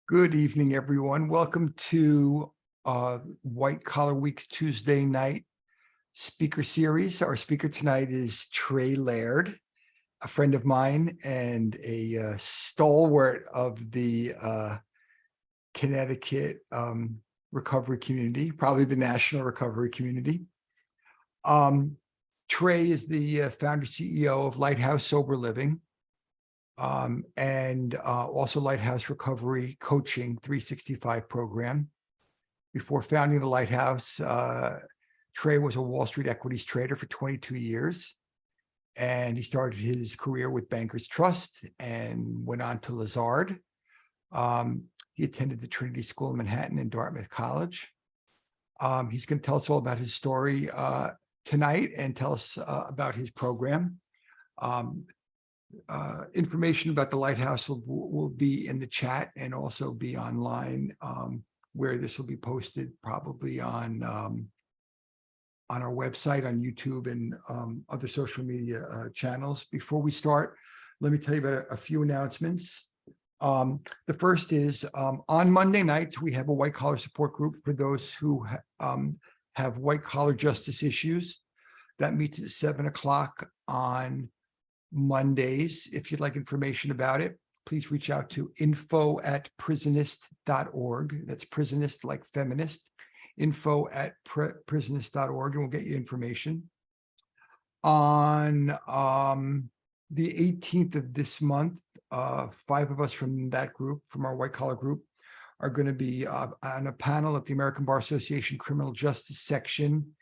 Good evening, everyone. Welcome to White Collar Week's Tuesday night speaker series. Our speaker tonight is Trey Laird, a friend of mine and a stalwart of the Connecticut recovery community, probably the national recovery community. Trey is the founder CEO of Lighthouse Sober Living. And also Lighthouse Recovery Coaching 365 program. Before founding the Lighthouse, Trey was a Wall Street equities trader for 22 years. And he started his career with Bankers Trust and went on to Lazard. He attended the Trinity School in Manhattan and Dartmouth College. He's going to tell us all about his story tonight and tell us about his program. Information about the Lighthouse will be in the chat and also be online, where this will be posted probably on our website, on YouTube, and other social media channels. Before we start, let me tell you about a few announcements. The first is on Monday nights, we have a white collar support group for those who have white collar justice issues. That meets at 7 o'clock on Mondays. If you'd like information about it, please reach out to info@prisonist.org. That's prisonist like feminist, info@prisonist.org, and we'll get you information. On the 18th of this month, 5 of us from that group, from our white collar group, are going to be on a panel at the American Bar Association Criminal Justice Section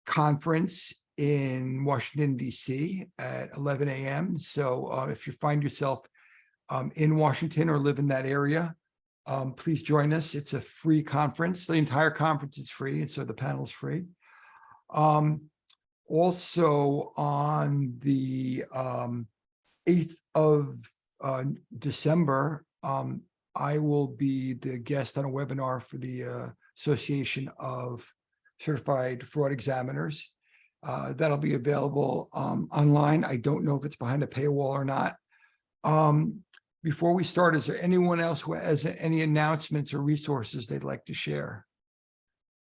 conference in Washington, D.C. at 11 a.m. So if you find yourself in Washington or live in that area, please join us. It's a free conference. The entire conference is free, and so the panel is free. Also on the 8th of December, I will be the guest on a webinar for the Association of Certified Fraud Examiners. That'll be available online. I don't know if it's behind a paywall or not. Before we start, is there anyone else who has any announcements or resources they'd like to share?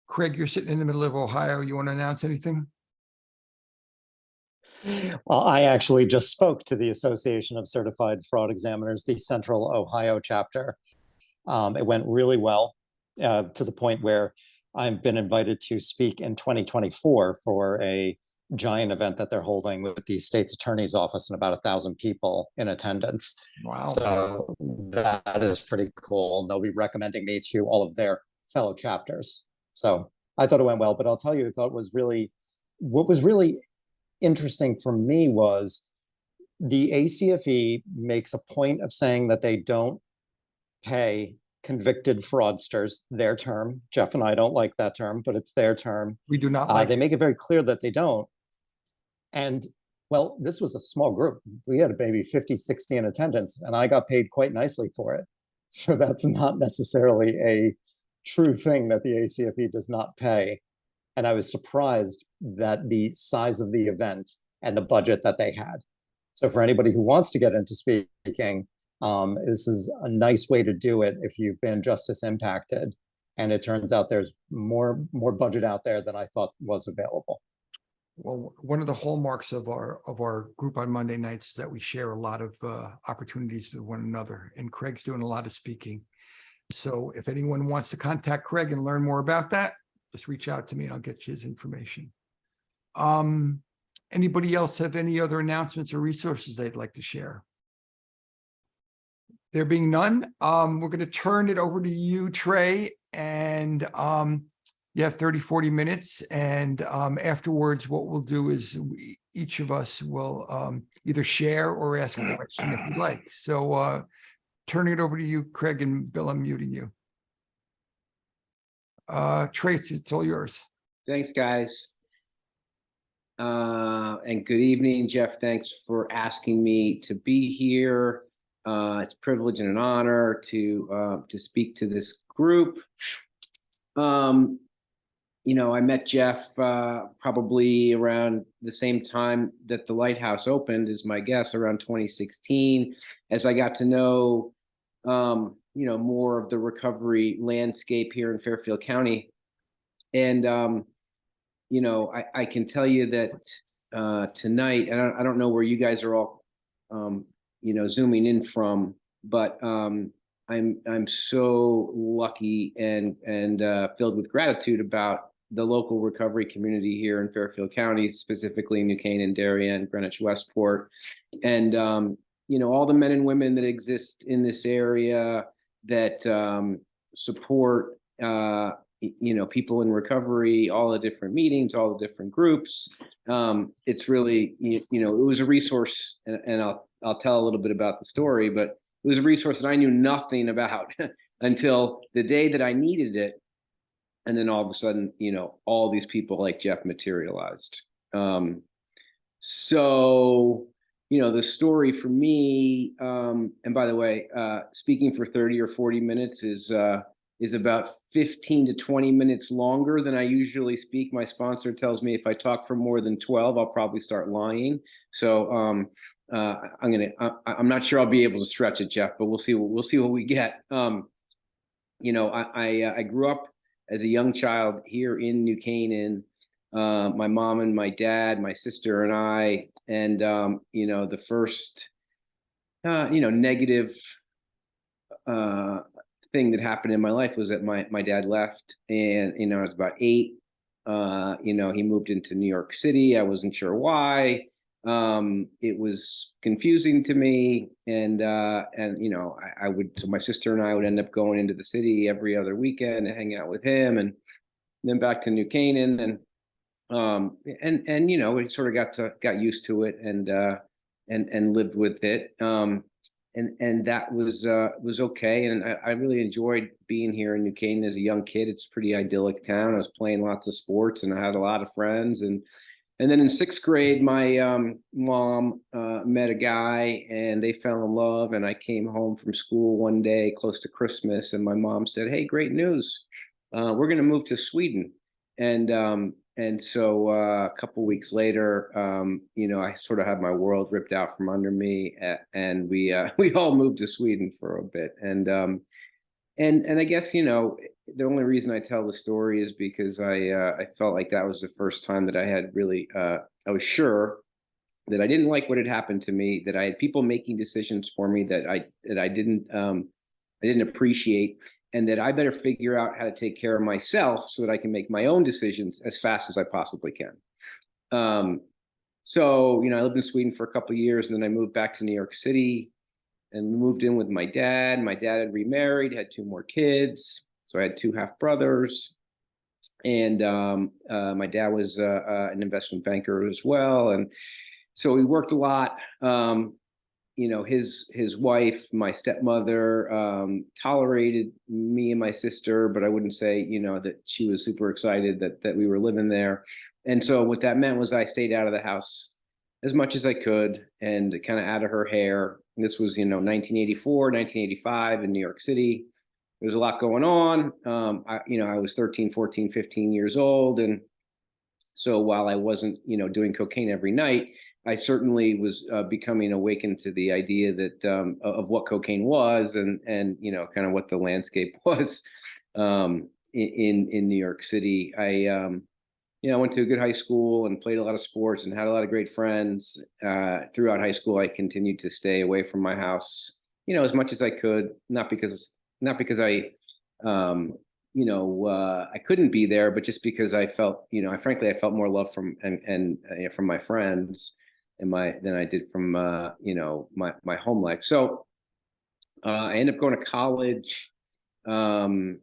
Craig, you're sitting in the middle of Ohio. You want to announce anything? Well, I actually just spoke to the Association of Certified Fraud Examiners, the Central Ohio chapter. It went really well, to the point where I've been invited to speak in 2024 for a giant event that they're holding with the state's attorney's office and about 1,000 people in attendance. Wow. So that is pretty cool. They'll be recommending me to all of their fellow chapters. So I thought it went well, but I'll tell you, what was really interesting for me was the ACFE makes a point of saying that they don't pay convicted fraudsters, their term. Jeff and I don't like that term, but it's their term. We do not like they make it very clear that they don't. And well, this was a small group. We had maybe 50, 60 in attendance, and I got paid quite nicely for it. So that's not necessarily a true thing that the ACFE does not pay. And I was surprised that the size of the event and the budget that they had. So for anybody who wants to get into speaking, this is a nice way to do it if you've been justice impacted. And it turns out there's more budget out there than I thought was available. Well, one of the hallmarks of our group on Monday nights is that we share a lot of opportunities with one another, and Craig's doing a lot of speaking. So if anyone wants to contact Craig and learn more about that, just reach out to me and I'll get you his information. Anybody else have any other announcements or resources they'd like to share? There being none, we're going to turn it over to you, Trey, and you have 30, 40 minutes. And afterwards, what we'll do is each of us will either share or ask a question if you'd like. So turning it over to you, Craig, and Bill, I'm muting you. Trey, it's all yours. Thanks, guys. And good evening, Jeff. Thanks for asking me to be here. It's a privilege and an honor to speak to this group. I met Jeff probably around the same time that the Lighthouse opened, is my guess, around 2016. As I got to know more of the recovery landscape here in Fairfield County. And, I can tell you that tonight, and I don't know where you guys are all, zooming in from, but I'm so lucky and filled with gratitude about the local recovery community here in Fairfield County, specifically New Canaan, Darien, Greenwich, Westport, and all the men and women that exist in this area that support people in recovery, all the different meetings, all the different groups. It's really it was a resource, and I'll tell a little bit about the story, but it was a resource that I knew nothing about until the day that I needed it. And then all of a sudden, all these people like Jeff materialized. So, the story for me, and by the way, speaking for 30 or 40 minutes is about 15 to 20 minutes longer than I usually speak. My sponsor tells me if I talk for more than 12, I'll probably start lying. So I'm not sure I'll be able to stretch it, Jeff, but we'll see what we get. I grew up as a young child here in New Canaan. My mom and my dad, my sister and I, and the first negative thing that happened in my life was that my dad left, and I was about 8. He moved into New York City. I wasn't sure why. It was confusing to me, and so my sister and I would end up going into the city every other weekend and hang out with him, and then back to New Canaan, and we sort of got used to it and lived with it. And that was okay. And I really enjoyed being here in New Canaan as a young kid. It's a pretty idyllic town. I was playing lots of sports, and I had a lot of friends. And then in 6th grade, my mom met a guy, and they fell in love. And I came home from school one day close to Christmas, and my mom said, "Hey, great news. We're going to move to Sweden." And so a couple weeks later, I sort of had my world ripped out from under me, and we all moved to Sweden for a bit. And I guess the only reason I tell the story is because I felt like that was the first time that I had really I was sure that I didn't like what had happened to me, that I had people making decisions for me that I didn't appreciate, and that I better figure out how to take care of myself so that I can make my own decisions as fast as I possibly can. So, I lived in Sweden for a couple of years, and then I moved back to New York City and moved in with my dad. My dad had remarried, had 2 more kids. So I had 2 half brothers. And my dad was an investment banker as well. And so we worked a lot. His wife, my stepmother, tolerated me and my sister, but I wouldn't say, that she was super excited that we were living there. And so what that meant was I stayed out of the house as much as I could and kind of out of her hair. And this was, 1984, 1985 in New York City. There was a lot going on. I was 13, 14, 15 years old. And so while I wasn't, doing cocaine every night, I certainly was becoming awakened to the idea that of what cocaine was, and kind of what the landscape was in New York City. I went to a good high school and played a lot of sports and had a lot of great friends. Throughout high school, I continued to stay away from my house, as much as I could. Not because I I couldn't be there, but just because I felt, I felt more love from from my friends than I did from my home life. So I ended up going to college for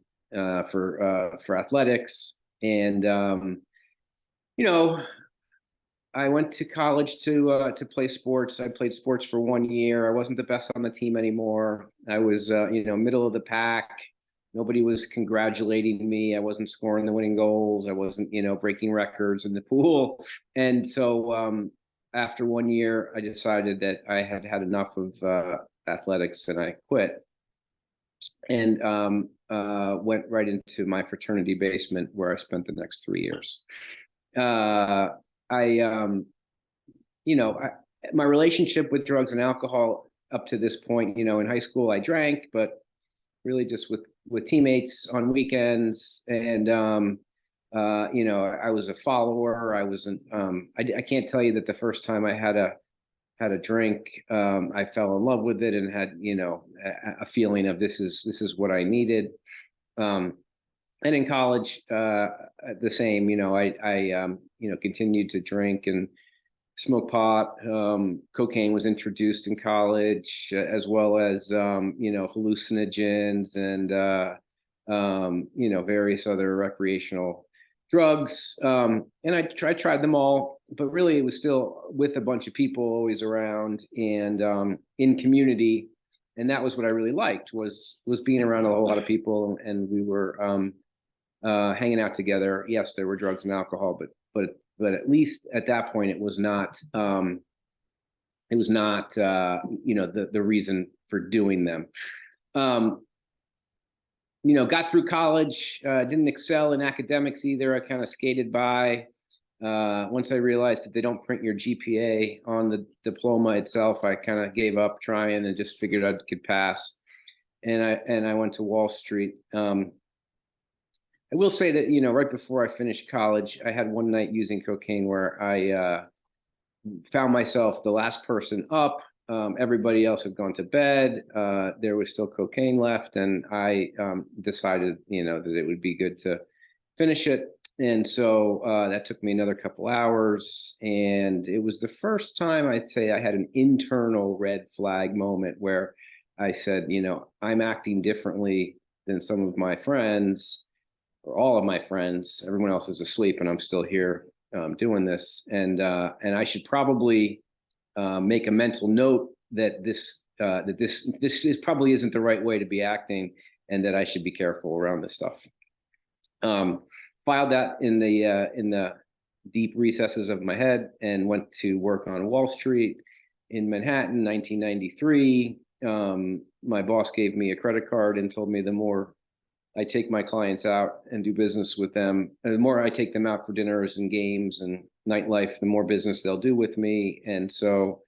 athletics, and I went to college to play sports. I played sports for 1 year. I wasn't the best on the team anymore. I was middle of the pack. Nobody was congratulating me. I wasn't scoring the winning goals. I wasn't breaking records in the pool. And so after 1 year, I decided that I had had enough of athletics, and I quit, and went right into my fraternity basement, where I spent the next 3 years. My relationship with drugs and alcohol up to this point, in high school I drank, but really just with teammates on weekends. And, you know, I was a follower. I wasn't, I can't tell you that the first time I had a drink, I fell in love with it and had, you know, a feeling of this is what I needed. And in college, the same, you know, I you know, continued to drink and smoke pot. Cocaine was introduced in college, as well as, you know, hallucinogens and, you know, various other recreational drugs. And I tried them all, but really it was still with a bunch of people always around and in community. And that was what I really liked was being around a whole lot of people, and we were hanging out together. Yes, there were drugs and alcohol, but at least at that point it was not you know, the reason for doing them. You know, got through college, didn't excel in academics either. I kind of skated by. Once I realized that they don't print your GPA on the diploma itself, I kind of gave up trying and just figured I could pass. And I went to Wall Street. I will say that, you know, right before I finished college, I had one night using cocaine where I found myself the last person up. Everybody else had gone to bed. There was still cocaine left, and I decided, you know, that it would be good to finish it. And so that took me another couple hours, and it was the first time I'd say I had an internal red flag moment where I said, you know, I'm acting differently than some of my friends, or all of my friends. Everyone else is asleep, and I'm still here doing this. And I should probably make a mental note that this probably isn't the right way to be acting, and that I should be careful around this stuff. Filed that in the deep recesses of my head, and went to work on Wall Street in Manhattan, 1993. My boss gave me a credit card and told me the more I take my clients out and do business with them, the more I take them out for dinners and games and nightlife, the more business they'll do with me. And so,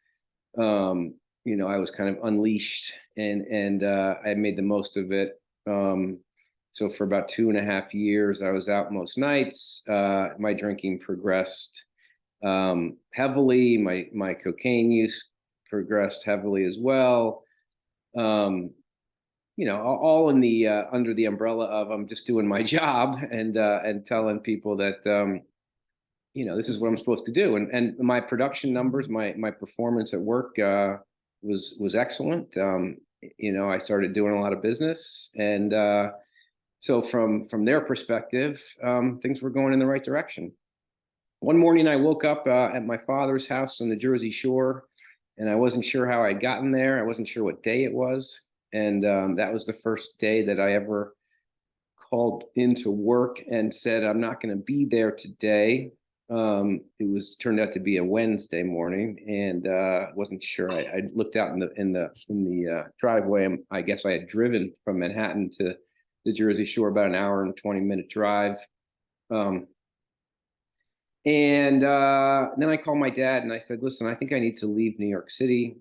you know, I was kind of unleashed, and I made the most of it. So for about 2.5 years, I was out most nights. My drinking progressed heavily. My cocaine use progressed heavily as well. You know, all in the under the umbrella of I'm just doing my job and telling people that you know, this is what I'm supposed to do. And my production numbers, my performance at work was excellent. You know, I started doing a lot of business, and so from their perspective, things were going in the right direction. One morning I woke up at my father's house on the Jersey Shore, and I wasn't sure how I'd gotten there. I wasn't sure what day it was. And that was the first day that I ever called into work and said, I'm not going to be there today. It turned out to be a Wednesday morning, and wasn't sure. I looked out in the driveway, and I guess I had driven from Manhattan to the Jersey Shore, about an hour and 20-minute drive. And then I called my dad and I said, listen, I think I need to leave New York City.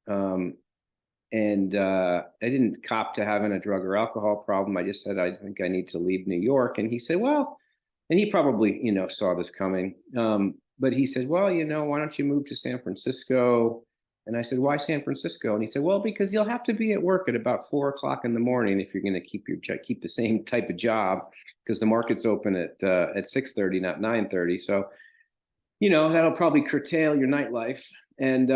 And I didn't cop to having a drug or alcohol problem. I just said, I think I need to leave New York. And he said, well, and he probably, you know, saw this coming. But he said, well, you know, why don't you move to San Francisco? And I said, why San Francisco? And he said, well, because you'll have to be at work at about 4 o'clock in the morning if you're going to keep the same type of job, because the market's open at 6:30, not 9:30. So, you know, that'll probably curtail your nightlife, and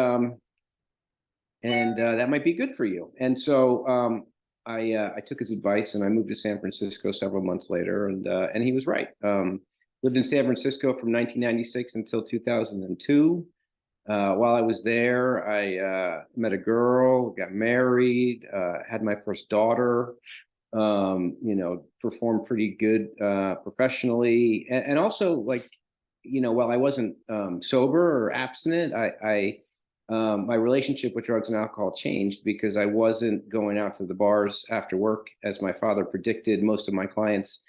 that might be good for you. And so I took his advice, and I moved to San Francisco several months later, and he was right. Lived in San Francisco from 1996 until 2002. While I was there, I met a girl, got married, had my first daughter, you know, performed pretty good professionally. And also, like, you know, while I wasn't sober or abstinent, my relationship with drugs and alcohol changed because I wasn't going out to the bars after work, as my father predicted. Most of my clients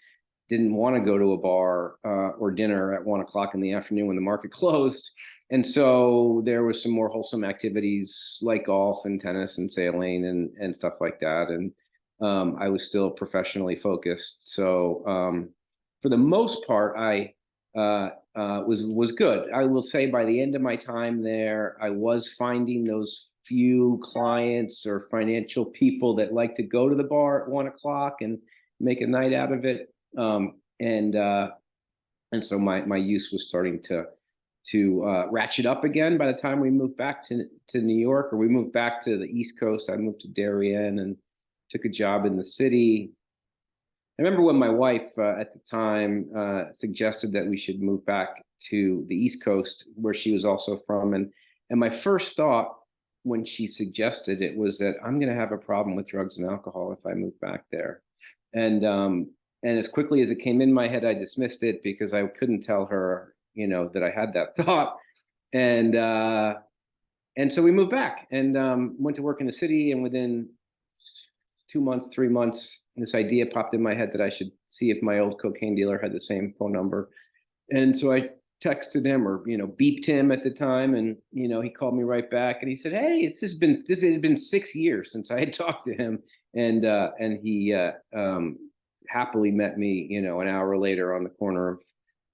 didn't want to go to a bar or dinner at 1 o'clock in the afternoon when the market closed. And so there was some more wholesome activities like golf and tennis and sailing and stuff like that. And I was still professionally focused. So for the most part, I was good. I will say by the end of my time there, I was finding those few clients or financial people that like to go to the bar at 1 o'clock and make a night out of it. And so my use was starting to ratchet up again by the time we moved back to New York, or we moved back to the East Coast. I moved to Darien and took a job in the city. I remember when my wife at the time suggested that we should move back to the East Coast, where she was also from. And my first thought when she suggested it was that I'm going to have a problem with drugs and alcohol if I move back there. And as quickly as it came in my head, I dismissed it because I couldn't tell her, that I had that thought. And so we moved back and went to work in the city. And within 2 months, 3 months, this idea popped in my head that I should see if my old cocaine dealer had the same phone number. And so I texted him, or beeped him at the time, and he called me right back and he said, "Hey, this had been 6 years since I had talked to him," and he happily met me an hour later on the corner of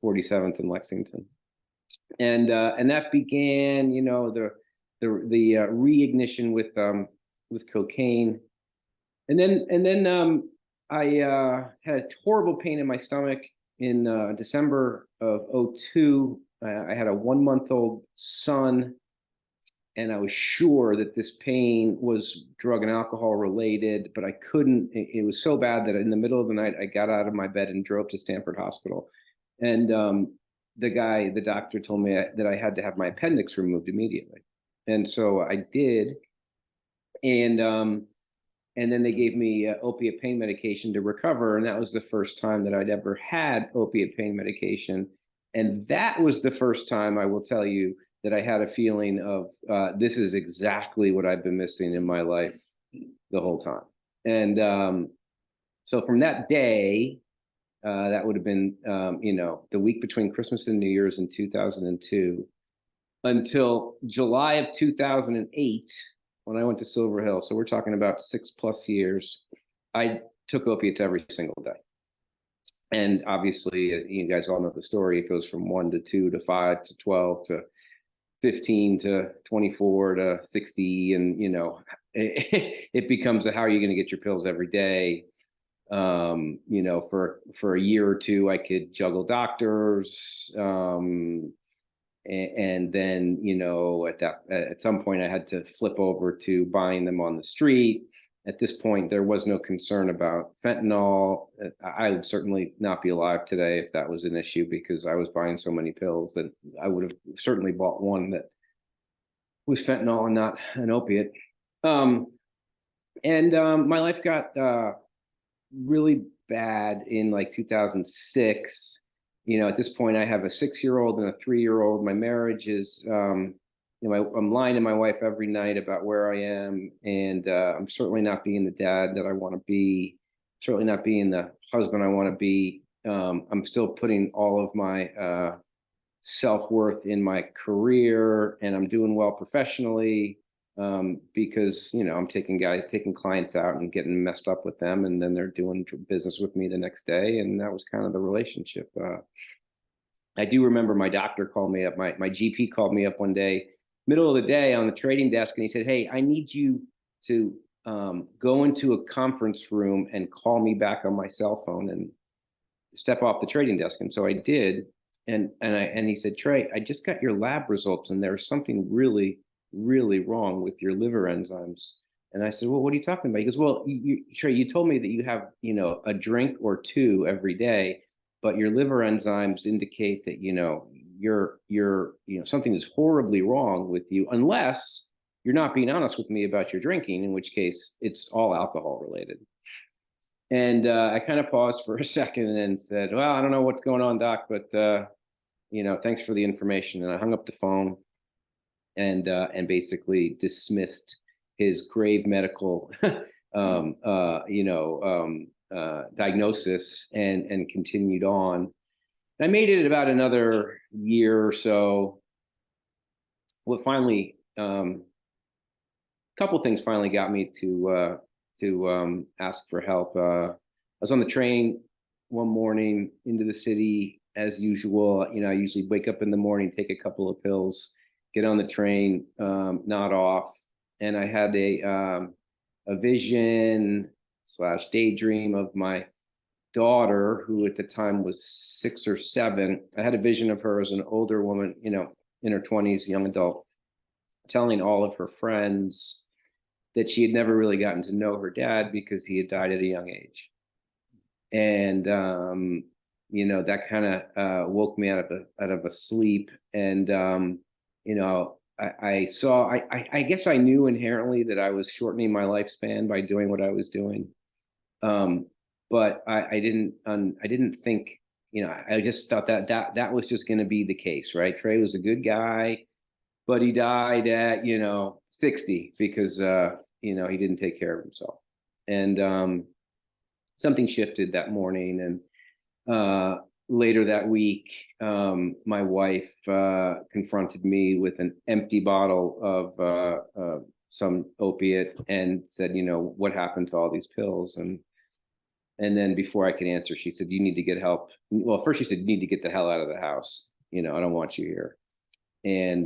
47th and Lexington, and that began the reignition with cocaine. And then I had a horrible pain in my stomach in December of 2002. I had a 1-month-old son, and I was sure that this pain was drug and alcohol related, but I couldn't. It was so bad that in the middle of the night, I got out of my bed and drove to Stanford Hospital. And the doctor told me that I had to have my appendix removed immediately. And so I did. And then they gave me opiate pain medication to recover. And that was the first time that I'd ever had opiate pain medication. And that was the first time, I will tell you, that I had a feeling of this is exactly what I've been missing in my life the whole time. And so from that day, that would have been, the week between Christmas and New Year's in 2002, until July of 2008, when I went to Silver Hill. So we're talking about 6+ years. I took opiates every single day. And obviously, you guys all know the story. It goes from 1 to 2 to 5 to 12 to 15 to 24 to 60. And, it becomes how are you going to get your pills every day? For a year or two, I could juggle doctors. And then, at some point I had to flip over to buying them on the street. At this point, there was no concern about fentanyl. I would certainly not be alive today if that was an issue, because I was buying so many pills that I would have certainly bought one that was fentanyl and not an opiate. My life got really bad in like 2006. At this point, I have a 6-year-old and a 3-year-old. My marriage is, I'm lying to my wife every night about where I am, and I'm certainly not being the dad that I want to be. Certainly not being the husband I want to be. I'm still putting all of my self-worth in my career, and I'm doing well professionally. Because I'm taking clients out and getting messed up with them, and then they're doing business with me the next day, and that was kind of the relationship. I do remember my doctor called me up, my GP called me up one day, middle of the day on the trading desk, and he said, "Hey, I need you to go into a conference room and call me back on my cell phone and step off the trading desk." And so I did, and he said, "Trey, I just got your lab results, and there's something really wrong with your liver enzymes." And I said, "Well, what are you talking about?" He goes, "Well, Trey, you told me that you have, a drink or 2 every day, but your liver enzymes indicate that, you're something is horribly wrong with you, unless you're not being honest with me about your drinking, in which case it's all alcohol related." And I kind of paused for a second and said, "Well, I don't know what's going on, Doc, but, thanks for the information." And I hung up the phone and basically dismissed his grave medical, diagnosis and continued on. I made it about another year or so. What finally, a couple things finally got me to ask for help. I was on the train one morning into the city as usual. You know, I usually wake up in the morning, take a couple of pills, get on the train, nod off, and I had a vision / daydream of my daughter, who at the time was 6 or 7. I had a vision of her as an older woman, you know, in her 20s, young adult, telling all of her friends that she had never really gotten to know her dad because he had died at a young age. And you know, that kind of woke me out of a sleep. And you know, I guess I knew inherently that I was shortening my lifespan by doing what I was doing. But I didn't think, you know, I just thought that was just going to be the case, right? Trey was a good guy, but he died at, you know, 60 because you know, he didn't take care of himself. And something shifted that morning, and later that week, my wife confronted me with an empty bottle of some opiate and said, you know, what happened to all these pills? And then before I could answer, she said, you need to get help. Well, first she said, you need to get the hell out of the house. You know, I don't want you here. And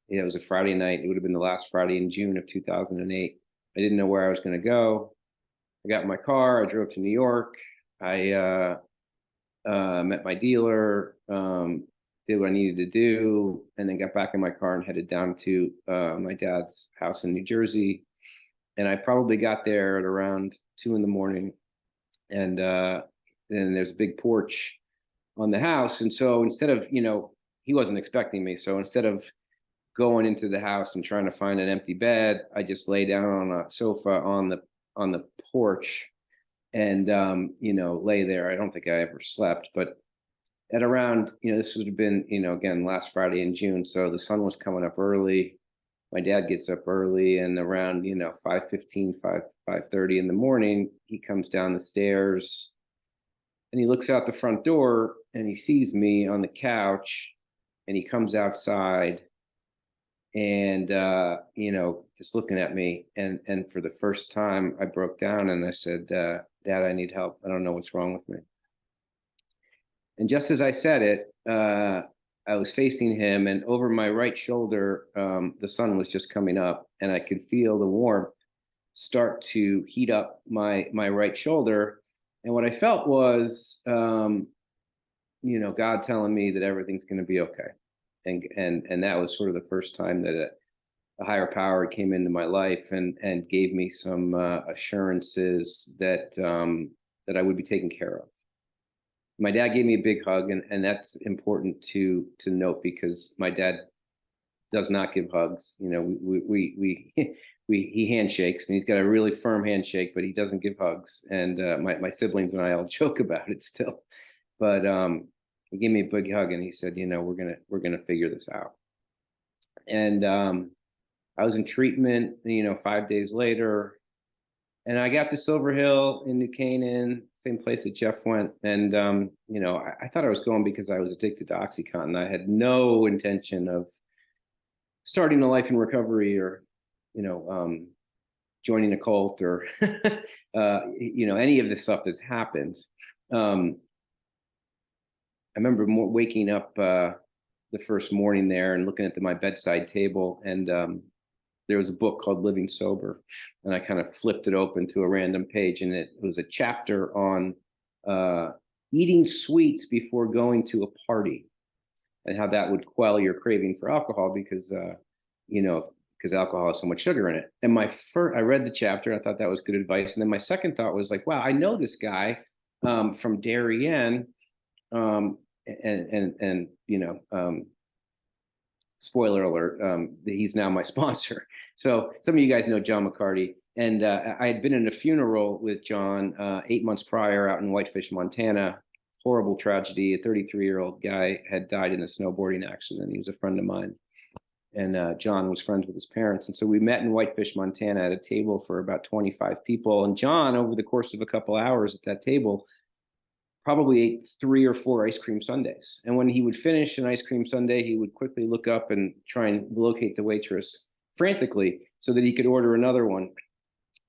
yeah, it was a Friday night. It would have been the last Friday in June of 2008. I didn't know where I was going to go. I got in my car. I drove to New York. I met my dealer, did what I needed to do, and then got back in my car and headed down to my dad's house in New Jersey. And I probably got there at around 2 a.m. And then there's a big porch on the house. And so instead of, you know, he wasn't expecting me. So instead of going into the house and trying to find an empty bed, I just lay down on a sofa on the porch and, you know, lay there. I don't think I ever slept, but at around, you know, this would have been, you know, again, last Friday in June. So the sun was coming up early. My dad gets up early, and around, you know, 5:15, 5:30 in the morning, he comes down the stairs and he looks out the front door and he sees me on the couch, and he comes outside and, you know, just looking at me. And for the first time I broke down and I said, Dad, I need help. I don't know what's wrong with me. And just as I said it, I was facing him, and over my right shoulder, the sun was just coming up, and I could feel the warmth start to heat up my right shoulder. And what I felt was, you know, God telling me that everything's going to be okay. And that was sort of the first time that a higher power came into my life and gave me some assurances that that I would be taken care of. My dad gave me a big hug, and that's important to note, because my dad does not give hugs. You know, he handshakes, and he's got a really firm handshake, but he doesn't give hugs. And my siblings and I all joke about it still. But he gave me a big hug, and he said, you know, we're gonna figure this out. And I was in treatment, you know, 5 days later, and I got to Silver Hill in New Canaan, same place that Jeff went. And, you know, I thought I was going because I was addicted to OxyContin. I had no intention of starting a life in recovery or, you know, joining a cult or, you know, any of the stuff that's happened. I remember waking up the first morning there and looking at my bedside table, and there was a book called Living Sober, and I kind of flipped it open to a random page, and it was a chapter on eating sweets before going to a party, and how that would quell your craving for alcohol because, you know, because alcohol has so much sugar in it. And I read the chapter, I thought that was good advice. And then my second thought was like, wow, I know this guy from Darien, and you know, spoiler alert, he's now my sponsor. So some of you guys know John McCarty. And I had been in a funeral with John 8 months prior out in Whitefish, Montana. Horrible tragedy. A 33-year-old guy had died in a snowboarding accident. He was a friend of mine. And John was friends with his parents. And so we met in Whitefish, Montana at a table for about 25 people. And John, over the course of a couple hours at that table, probably ate 3 or 4 ice cream sundaes. And when he would finish an ice cream sundae, he would quickly look up and try and locate the waitress frantically so that he could order another one.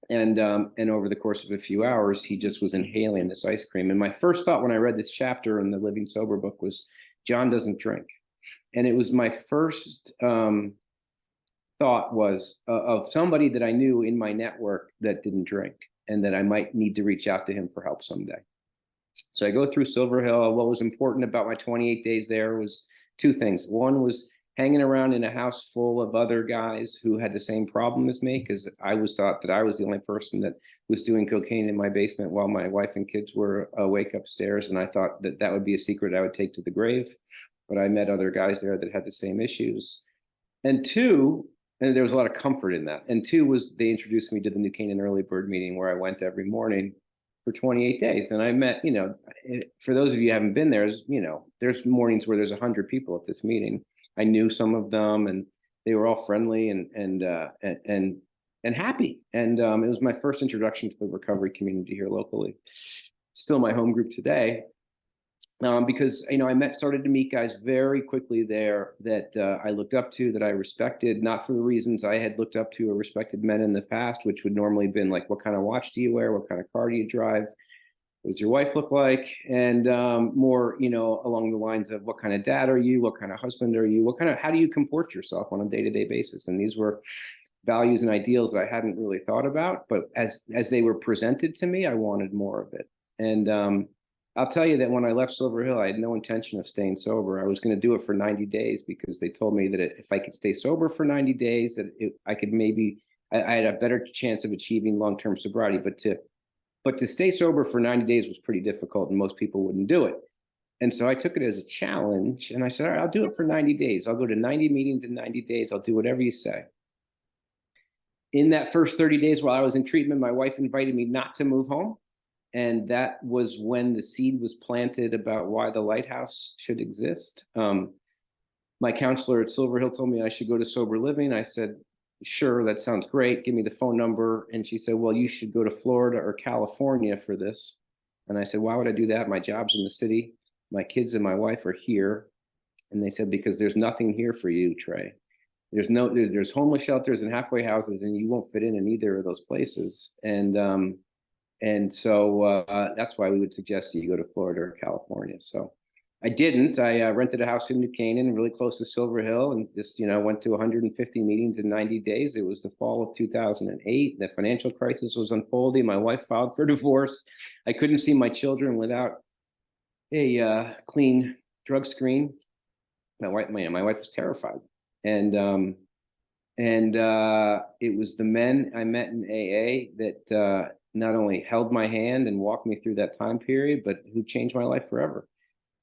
And over the course of a few hours, he just was inhaling this ice cream. And my first thought when I read this chapter in the Living Sober book was, John doesn't drink. And it was my first thought was of somebody that I knew in my network that didn't drink, and that I might need to reach out to him for help someday. So I go through Silver Hill. What was important about my 28 days there was two things. One was hanging around in a house full of other guys who had the same problem as me, because I was thought that I was the only person that was doing cocaine in my basement while my wife and kids were awake upstairs. And I thought that that would be a secret I would take to the grave. But I met other guys there that had the same issues. And two, and there was a lot of comfort in that. And two was they introduced me to the New Canaan Early Bird meeting, where I went every morning for 28 days. And I met, for those of you who haven't been there, there's mornings where there's 100 people at this meeting. I knew some of them, and they were all friendly and happy. And it was my first introduction to the recovery community here locally. Still my home group today, because I started to meet guys very quickly there that I looked up to, that I respected, not for the reasons I had looked up to or respected men in the past, which would normally have been like, what kind of watch do you wear? What kind of car do you drive? What does your wife look like? And more, along the lines of what kind of dad are you? What kind of husband are you? How do you comport yourself on a day-to-day basis? And these were values and ideals that I hadn't really thought about, but as they were presented to me, I wanted more of it. And I'll tell you that when I left Silver Hill, I had no intention of staying sober. I was going to do it for 90 days because they told me that if I could stay sober for 90 days, that I could I had a better chance of achieving long-term sobriety. But to stay sober for 90 days was pretty difficult, and most people wouldn't do it. And so I took it as a challenge, and I said, all right, I'll do it for 90 days. I'll go to 90 meetings in 90 days. I'll do whatever you say. In that first 30 days while I was in treatment, my wife invited me not to move home. And that was when the seed was planted about why the Lighthouse should exist. My counselor at Silver Hill told me I should go to sober living. I said, sure, that sounds great. Give me the phone number. And she said, well, you should go to Florida or California for this. And I said, why would I do that? My job's in the city. My kids and my wife are here. And they said, because there's nothing here for you, Trey. There's homeless shelters and halfway houses, and you won't fit in either of those places. And so that's why we would suggest that you go to Florida or California. So I didn't. I rented a house in New Canaan, really close to Silver Hill, and just, went to 150 meetings in 90 days. It was the fall of 2008. The financial crisis was unfolding. My wife filed for divorce. I couldn't see my children without a clean drug screen. My wife was terrified. And it was the men I met in AA that not only held my hand and walked me through that time period, but who changed my life forever.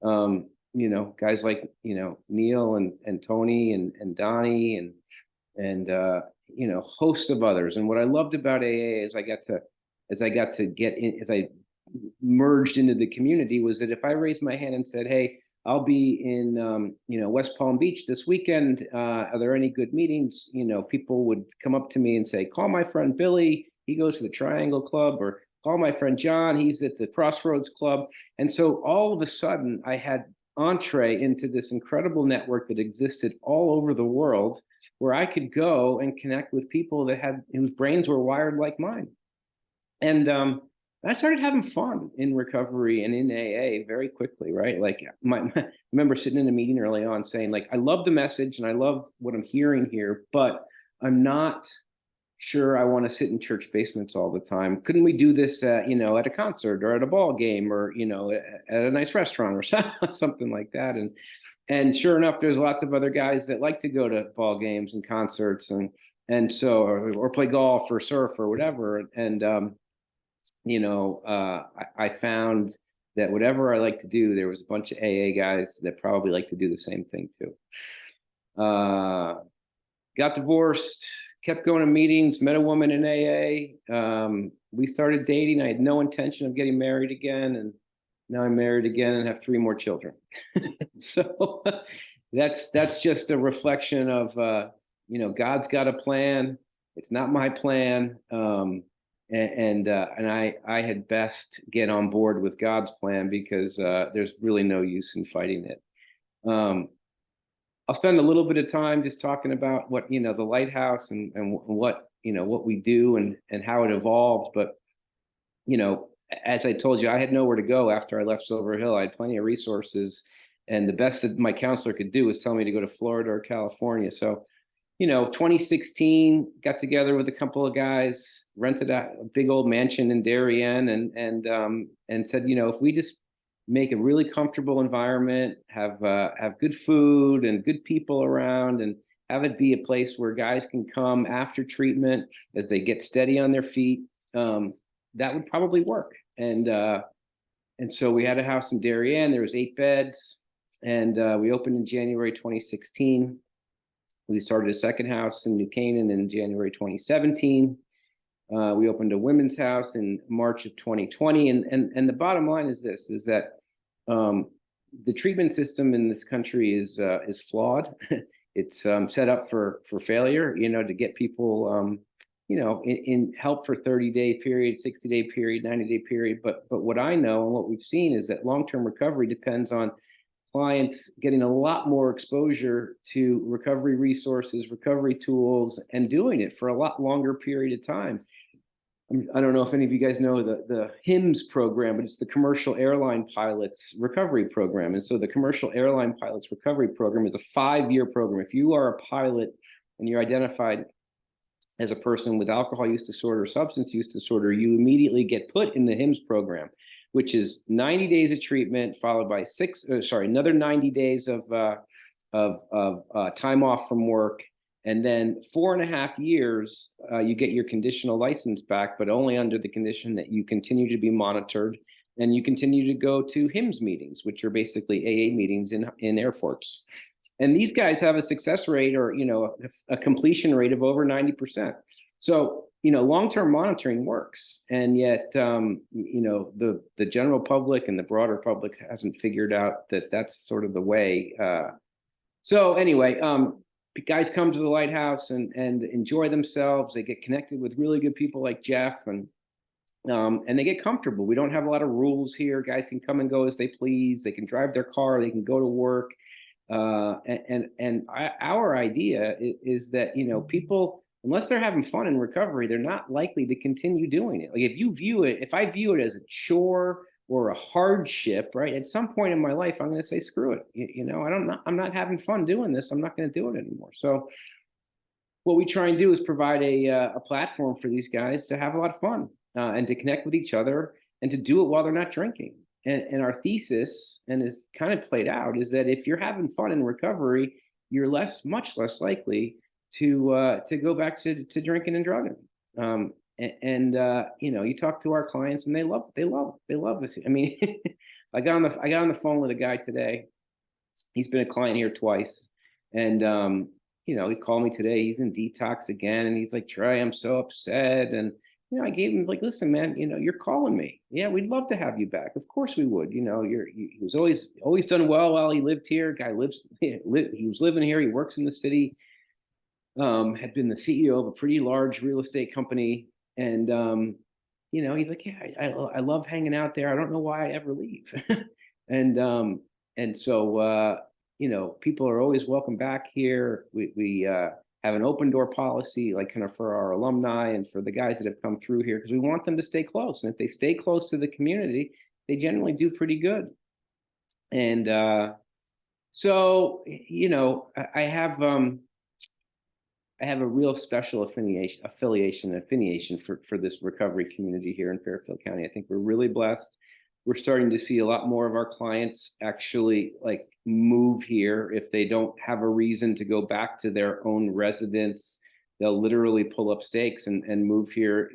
Guys like, Neil and Tony and Donnie and hosts of others. And what I loved about AA is as I merged into the community, was that if I raised my hand and said, hey, I'll be in, West Palm Beach this weekend. Are there any good meetings? People would come up to me and say, call my friend Billy. He goes to the Triangle Club, or call my friend John. He's at the Crossroads Club. And so all of a sudden I had entree into this incredible network that existed all over the world, where I could go and connect with people whose brains were wired like mine. And I started having fun in recovery and in AA very quickly, right? Like I remember sitting in a meeting early on saying, like, I love the message and I love what I'm hearing here, but I'm not sure I want to sit in church basements all the time. Couldn't we do this, at a concert or at a ball game, or, at a nice restaurant or something like that? And sure enough, there's lots of other guys that like to go to ball games and concerts and so, or play golf or surf or whatever. And, I found that whatever I like to do, there was a bunch of AA guys that probably like to do the same thing too. Got divorced, kept going to meetings, met a woman in AA. We started dating. I had no intention of getting married again. And now I'm married again and have 3 more children. So that's just a reflection of, God's got a plan. It's not my plan. And I had best get on board with God's plan, because there's really no use in fighting it. I'll spend a little bit of time just talking about what, the Lighthouse and what, what we do and how it evolved. But, as I told you, I had nowhere to go after I left Silver Hill. I had plenty of resources, and the best that my counselor could do was tell me to go to Florida or California. So, 2016, got together with a couple of guys, rented a big old mansion in Darien, and said, if we just make a really comfortable environment, have good food and good people around, and have it be a place where guys can come after treatment as they get steady on their feet, that would probably work. And so we had a house in Darien. There was 8 beds, and we opened in January 2016. We started a second house in New Canaan in January 2017. We opened a women's house in March of 2020. And the bottom line is this, is that the treatment system in this country is flawed. It's set up for failure, to get people, in help for 30-day period, 60-day period, 90-day period. But what I know and what we've seen is that long-term recovery depends on clients getting a lot more exposure to recovery resources, recovery tools, and doing it for a lot longer period of time. I don't know if any of you guys know the HIMSS program, but it's the Commercial Airline Pilots Recovery Program. And so the Commercial Airline Pilots Recovery Program is a 5-year program. If you are a pilot and you're identified as a person with alcohol use disorder or substance use disorder, you immediately get put in the HIMSS program, which is 90 days of treatment followed by another 90 days of time off from work. And then 4.5 years, you get your conditional license back, but only under the condition that you continue to be monitored and you continue to go to HIMSS meetings, which are basically AA meetings in airports. And these guys have a success rate or, a completion rate of over 90%. So, long-term monitoring works. And yet, the general public and the broader public hasn't figured out that that's sort of the way. So anyway, guys come to the Lighthouse and enjoy themselves. They get connected with really good people like Jeff, and they get comfortable. We don't have a lot of rules here. Guys can come and go as they please. They can drive their car. They can go to work. And our idea is that, people, unless they're having fun in recovery, they're not likely to continue doing it. Like if I view it as a chore or a hardship, right? At some point in my life, I'm going to say, screw it. I'm not having fun doing this. I'm not going to do it anymore. So what we try and do is provide a platform for these guys to have a lot of fun and to connect with each other and to do it while they're not drinking. And our thesis, and is kind of played out, is that if you're having fun in recovery, you're much less likely to go back to drinking and drugging. You talk to our clients, and they love this. I mean, I got on the phone with a guy today. He's been a client here twice, and he called me today. He's in detox again, and he's like, Trey, I'm so upset. And I gave him, like, listen, man, you're calling me. Yeah, we'd love to have you back. Of course we would. He was always done well while he lived here. Guy he was living here. He works in the city. Had been the CEO of a pretty large real estate company. And, he's like, yeah, I love hanging out there. I don't know why I ever leave. And so, people are always welcome back here. We have an open door policy, like kind of for our alumni and for the guys that have come through here, because we want them to stay close. And if they stay close to the community, they generally do pretty good. And so, I have a real special affiliation for this recovery community here in Fairfield County. I think we're really blessed. We're starting to see a lot more of our clients actually move here. If they don't have a reason to go back to their own residence, they'll literally pull up stakes and move here,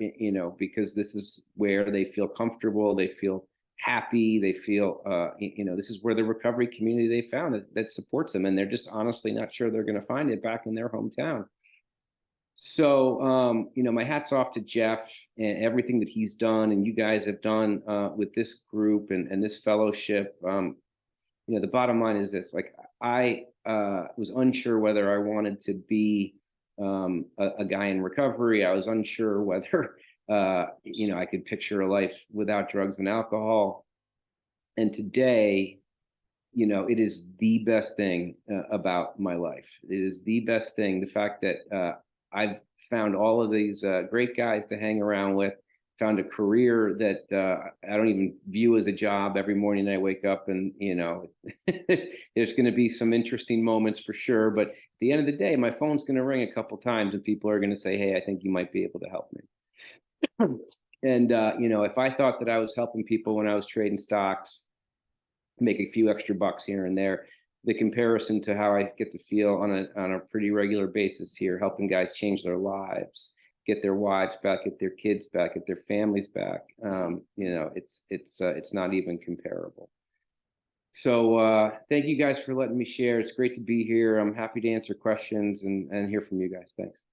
because this is where they feel comfortable, they feel happy, they feel, this is where the recovery community they found that supports them, and they're just honestly not sure they're going to find it back in their hometown. So, my hat's off to Jeff and everything that he's done and you guys have done with this group and this fellowship. The bottom line is this, I was unsure whether I wanted to be a guy in recovery. I was unsure whether, I could picture a life without drugs and alcohol. And today, you know, it is the best thing about my life. It is the best thing. The fact that I've found all of these great guys to hang around with, found a career that I don't even view as a job. Every morning I wake up and, you know, there's going to be some interesting moments for sure. But at the end of the day, my phone's going to ring a couple times and people are going to say, hey, I think you might be able to help me. And, you know, if I thought that I was helping people when I was trading stocks, make a few extra bucks here and there, the comparison to how I get to feel on a pretty regular basis here, helping guys change their lives, get their wives back, get their kids back, get their families back. You know, it's not even comparable. So thank you guys for letting me share. It's great to be here. I'm happy to answer questions and hear from you guys. Thanks.